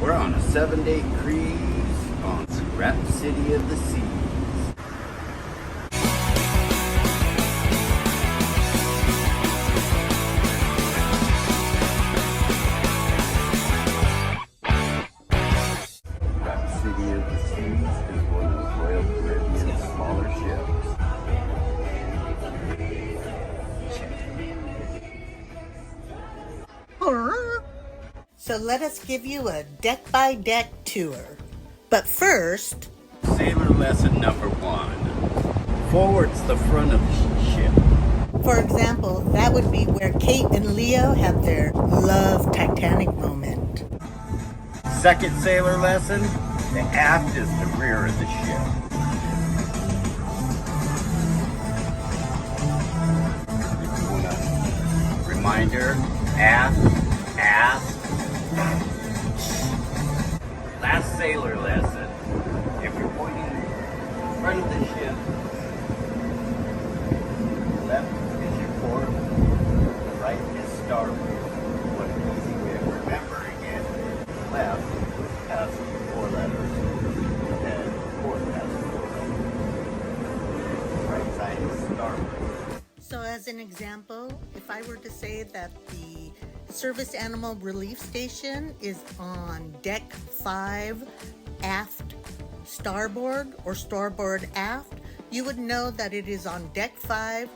We're on a 7-day cruise on Rhapsody of the Seas. Rhapsody of the Seas is one of the Royal Caribbean's smaller ships. So let us give you a deck-by-deck tour. But first, Sailor lesson number 1. Forward's the front of the ship. for example, that would be where Kate and Leo had their love Titanic moment. Second sailor lesson, the aft is the rear of the ship. If you want a reminder, aft, aft. Last sailor lesson, if you're pointing in front of the ship, left is your port, right is starboard. One easy way of remembering it, left has 4 letters, and port has 4 letters. Right side is starboard. So as an example, if I were to say that the Service Animal Relief Station is on deck 5, aft starboard or starboard aft, you would know that it is on deck 5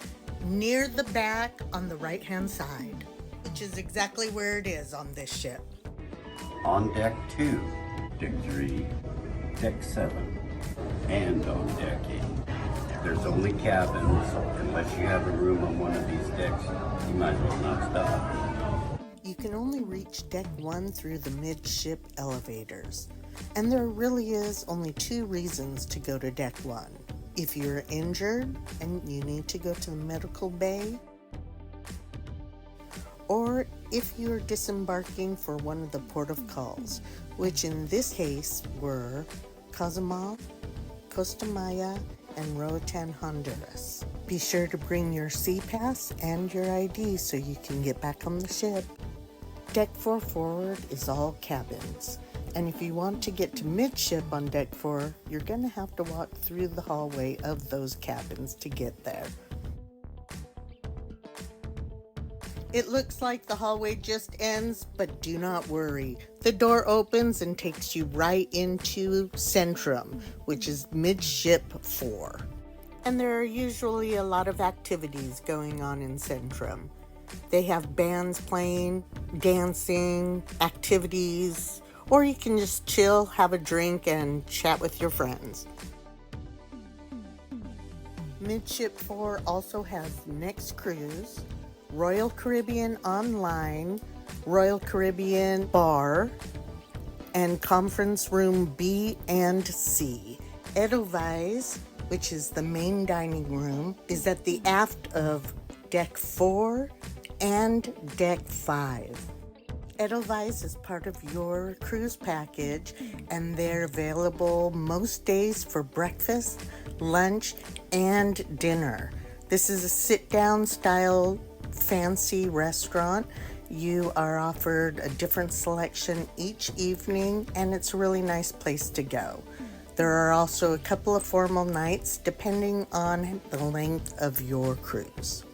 near the back on the right hand side, which is exactly where it is on this ship. On deck 2, deck 3, deck 7, and on deck 8. There's only cabins. Unless you have a room on one of these decks, you might as well not stop. You can only reach deck 1 through the midship elevators, and there really is only 2 reasons to go to deck 1. If you're injured and you need to go to the medical bay, or if you're disembarking for one of the port of calls, which in this case were Cozumel, Costa Maya, and Roatan, Honduras. Be sure to bring your sea pass and your ID so you can get back on the ship. Deck 4 forward is all cabins, and if you want to get to midship on deck 4, you're going to have to walk through the hallway of those cabins to get there. It looks like the hallway just ends, but do not worry. The door opens and takes you right into Centrum, which is midship 4. And there are usually a lot of activities going on in Centrum. They have bands playing, dancing, activities, or you can just chill, have a drink, and chat with your friends. Midship 4 also has Next Cruise, Royal Caribbean Online, Royal Caribbean Bar, and Conference Room B and C. Edelweiss, which is the main dining room, is at the aft of Deck 4 and Deck 5. Edelweiss is part of your cruise package, and they're available most days for breakfast, lunch, and dinner. This is a sit-down style fancy restaurant. You are offered a different selection each evening, and it's a really nice place to go. There are also a couple of formal nights depending on the length of your cruise.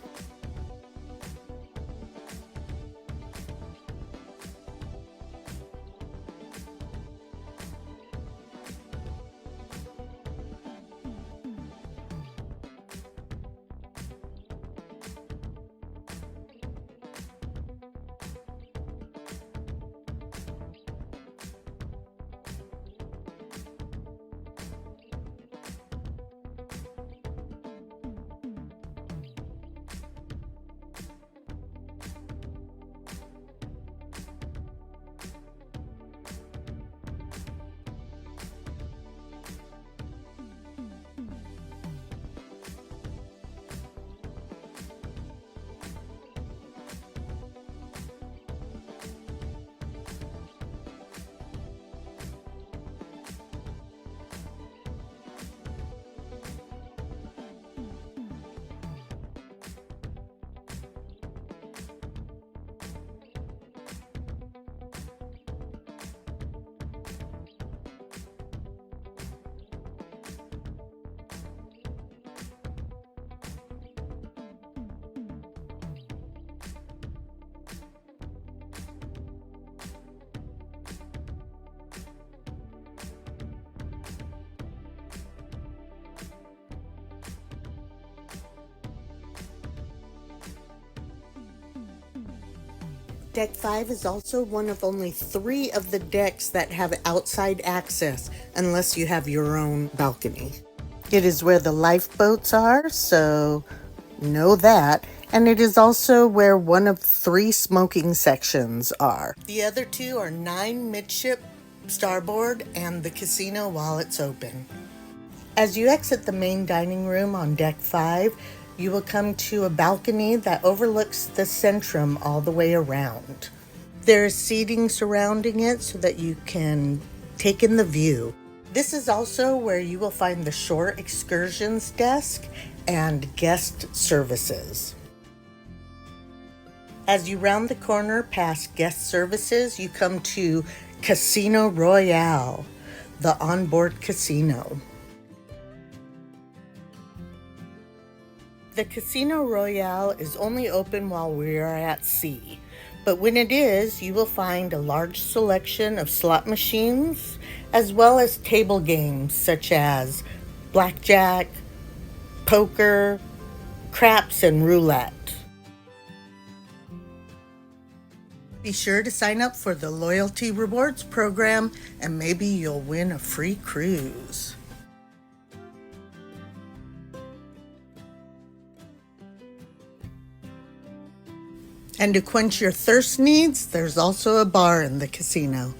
Deck 5 is also one of only 3 of the decks that have outside access unless you have your own balcony. It is where the lifeboats are, so know that. And it is also where one of 3 smoking sections are. The other 2 are 9 midship starboard and the casino while it's open. As you exit the main dining room on deck 5, you will come to a balcony that overlooks the centrum all the way around. There is seating surrounding it so that you can take in the view. This is also where you will find the shore excursions desk and guest services. As you round the corner past guest services, you come to Casino Royale, the onboard casino. The Casino Royale is only open while we are at sea, but when it is, you will find a large selection of slot machines, as well as table games such as blackjack, poker, craps, and roulette. Be sure to sign up for the Loyalty Rewards program, and maybe you'll win a free cruise. And to quench your thirst needs, there's also a bar in the casino.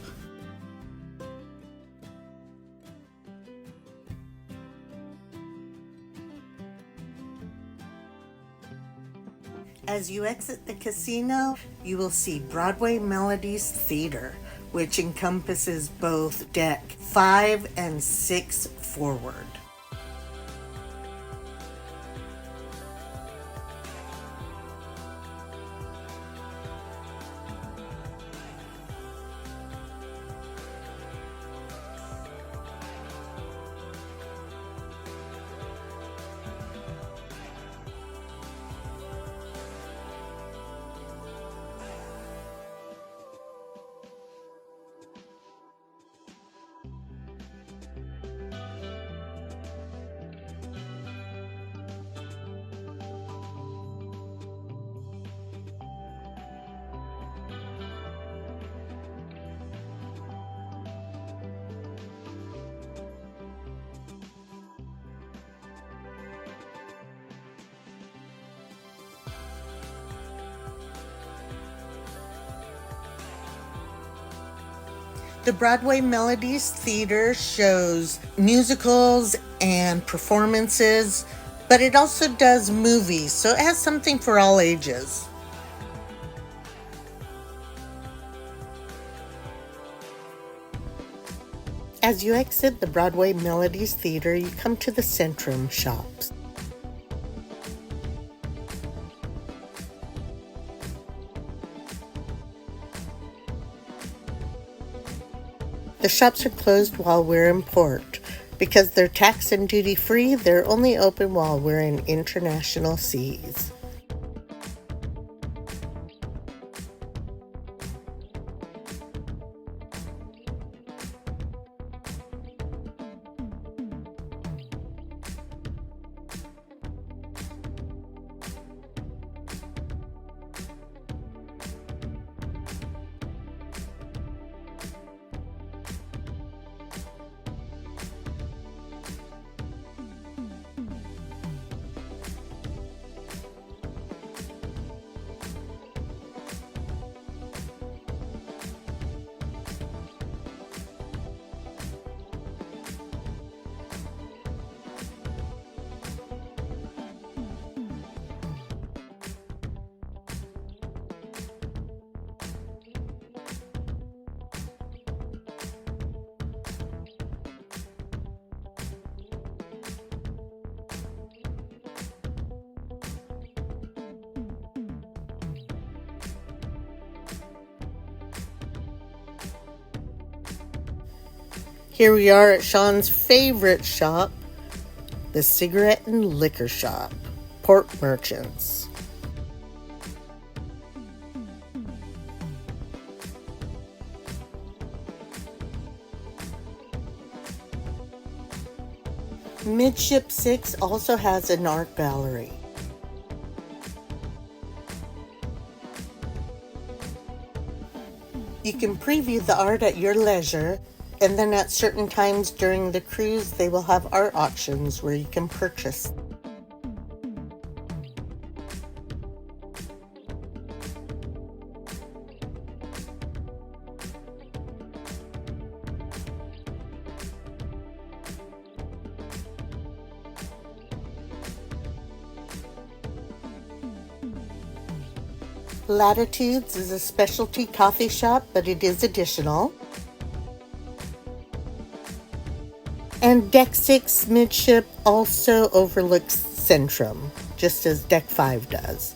As you exit the casino, you will see Broadway Melodies Theater, which encompasses both deck 5 and 6 forward. The Broadway Melodies Theater shows musicals and performances, but it also does movies, so it has something for all ages. As you exit the Broadway Melodies Theater, you come to the Centrum shops. The shops are closed while we're in port. Because they're tax and duty free, they're only open while we're in international seas. Here we are at Sean's favorite shop, the Cigarette and Liquor Shop, Port Merchants. Midship 6 also has an art gallery. You can preview the art at your leisure, and then at certain times during the cruise, they will have art auctions where you can purchase. Latitudes is a specialty coffee shop, but it is additional. And Deck 6 midship also overlooks Centrum, just as Deck 5 does.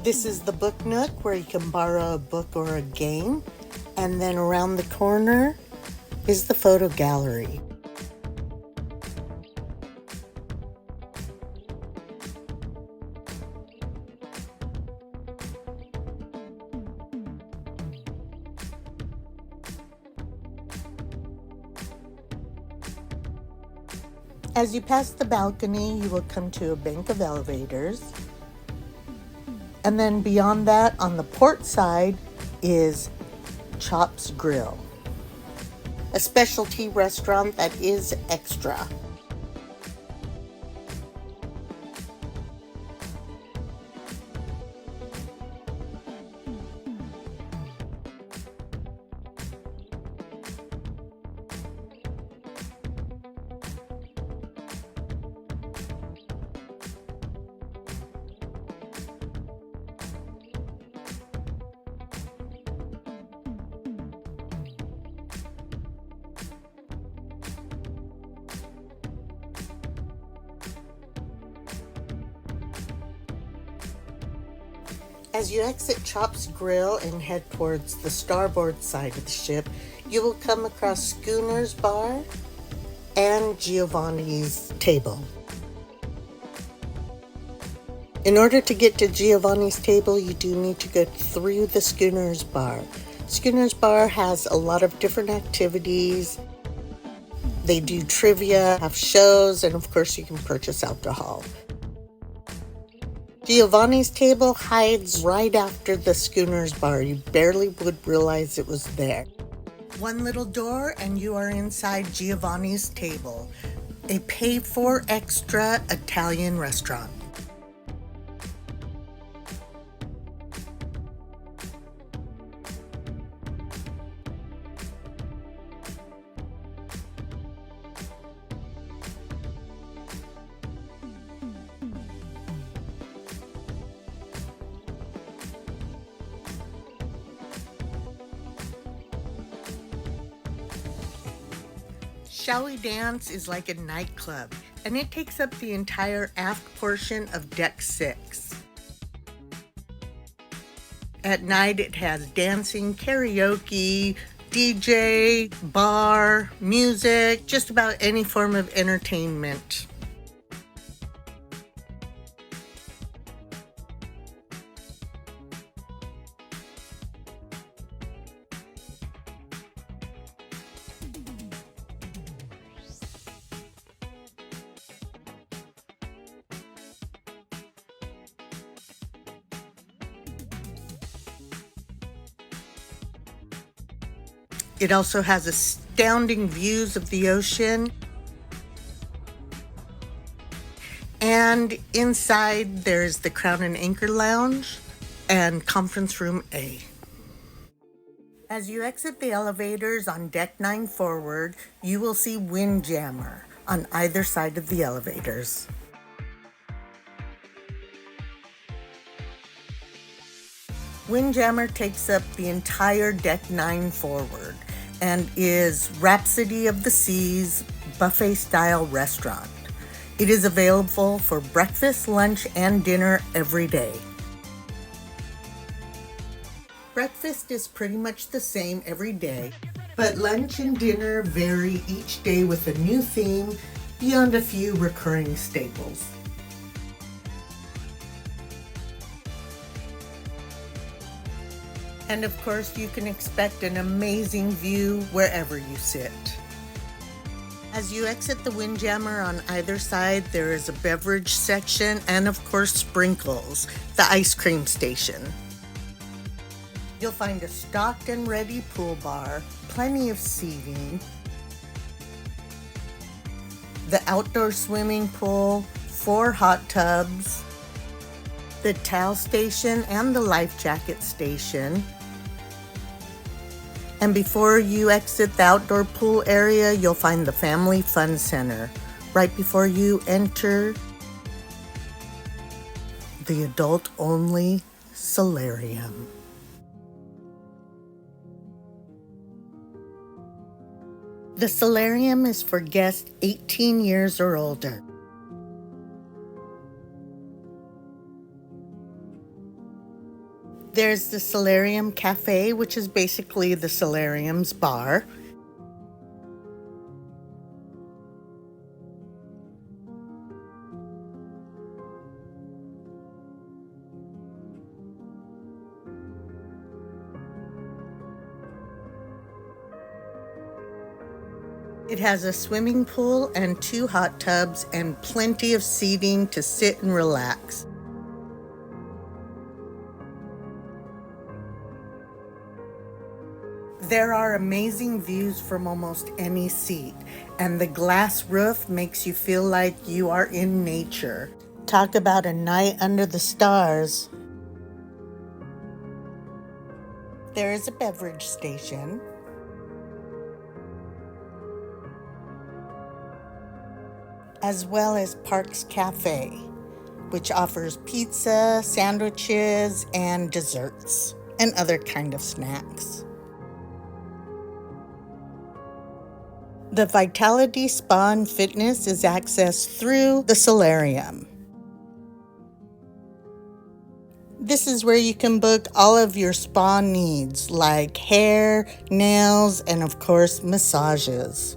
This is the book nook where you can borrow a book or a game. And then around the corner is the photo gallery. As you pass the balcony, you will come to a bank of elevators. And then beyond that, on the port side, is Chops Grill, a specialty restaurant that is extra. As you exit Chops Grill and head towards the starboard side of the ship, you will come across Schooner's Bar and Giovanni's Table. In order to get to Giovanni's Table, you do need to go through the Schooner's Bar. Schooner's Bar has a lot of different activities. They do trivia, have shows, and of course you can purchase alcohol. Giovanni's Table hides right after the Schooner's Bar. You barely would realize it was there. One little door and you are inside Giovanni's Table, a pay-for extra Italian restaurant. Shall We Dance is like a nightclub, and it takes up the entire aft portion of Deck 6. At night it has dancing, karaoke, DJ, bar, music, just about any form of entertainment. It also has astounding views of the ocean. And inside there's the Crown and Anchor Lounge and Conference Room A. As you exit the elevators on Deck 9 forward, you will see Windjammer on either side of the elevators. Windjammer takes up the entire Deck 9 forward and is Rhapsody of the Seas buffet-style restaurant. It is available for breakfast, lunch, and dinner every day. Breakfast is pretty much the same every day, but lunch and dinner vary each day with a new theme beyond a few recurring staples. And of course, you can expect an amazing view wherever you sit. As you exit the Windjammer on either side, there is a beverage section and of course Sprinkles, the ice cream station. You'll find a stocked and ready pool bar, plenty of seating, the outdoor swimming pool, 4 hot tubs, the towel station and the life jacket station. And before you exit the outdoor pool area, you'll find the Family Fun Center. Right before you enter the adult-only solarium. The solarium is for guests 18 years or older. There's the Solarium Cafe, which is basically the solarium's bar. It has a swimming pool and 2 hot tubs and plenty of seating to sit and relax. There are amazing views from almost any seat, and the glass roof makes you feel like you are in nature. Talk about a night under the stars. There is a beverage station. As well as Parks Cafe, which offers pizza, sandwiches, and desserts, and other kind of snacks. The Vitality Spa and Fitness is accessed through the solarium. This is where you can book all of your spa needs, like hair, nails, and of course, massages.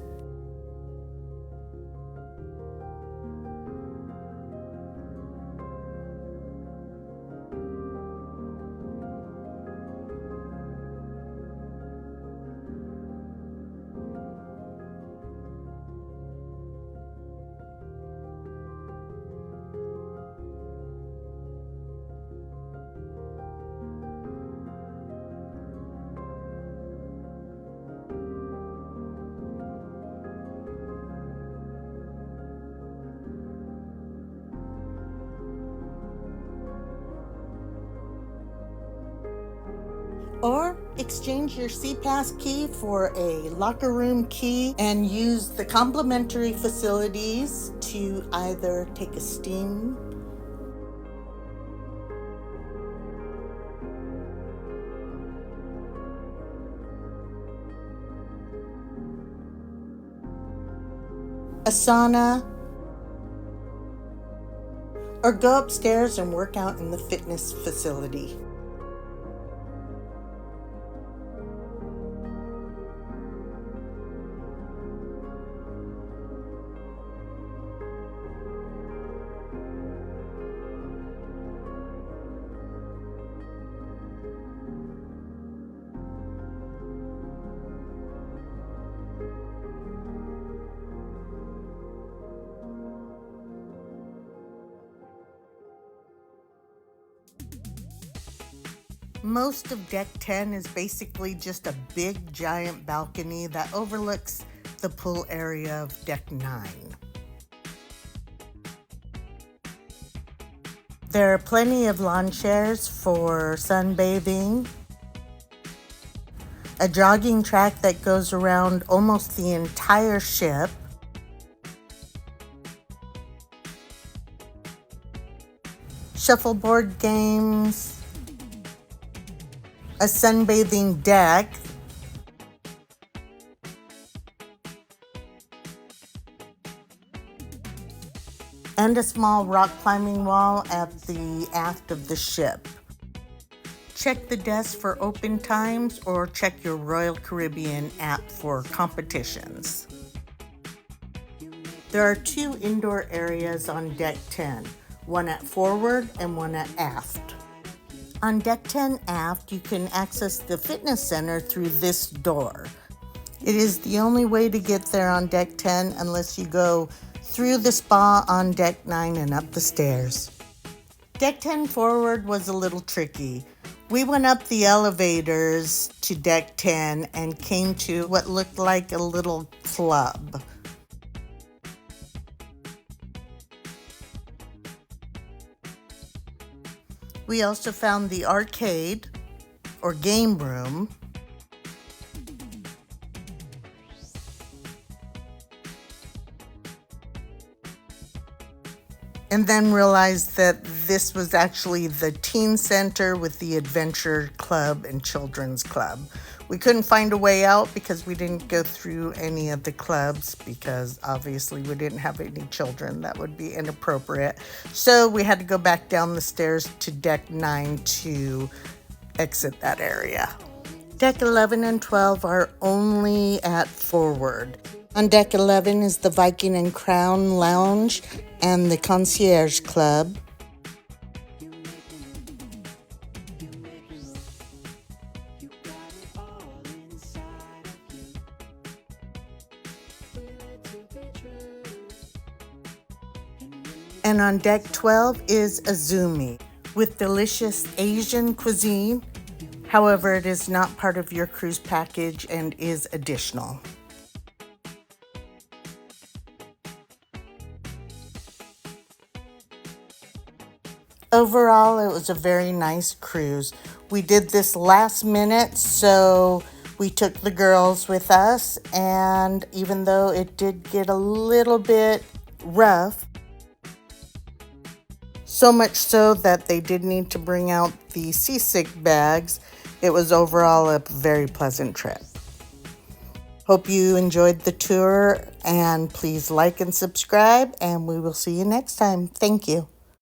Or exchange your SeaPass key for a locker room key and use the complimentary facilities to either take a steam a sauna, or go upstairs and work out in the fitness facility. Most of Deck 10 is basically just a big giant balcony that overlooks the pool area of Deck 9. There are plenty of lawn chairs for sunbathing, a jogging track that goes around almost the entire ship, shuffleboard games, a sunbathing deck, and a small rock climbing wall at the aft of the ship. Check the desk for open times or check your Royal Caribbean app for competitions. There are 2 indoor areas on Deck 10, one at forward and one at aft. On Deck 10 aft, you can access the fitness center through this door. It is the only way to get there on Deck 10 unless you go through the spa on Deck 9 and up the stairs. Deck 10 forward was a little tricky. We went up the elevators to deck 10 and came to what looked like a little club. We also found the arcade or game room. And then realized that this was actually the teen center with the adventure club and children's club. We couldn't find a way out because we didn't go through any of the clubs because obviously we didn't have any children. That would be inappropriate. So we had to go back down the stairs to deck 9 to exit that area. Deck 11 and 12 are only at forward. On deck 11 is the Viking and Crown Lounge and the Concierge Club. And on deck 12 is Azumi with delicious Asian cuisine. However, it is not part of your cruise package and is additional. Overall, it was a very nice cruise. We did this last minute, so we took the girls with us, and even though it did get a little bit rough, so much so that they did need to bring out the seasick bags, it was overall a very pleasant trip. Hope you enjoyed the tour, and please like and subscribe, and we will see you next time. Thank you.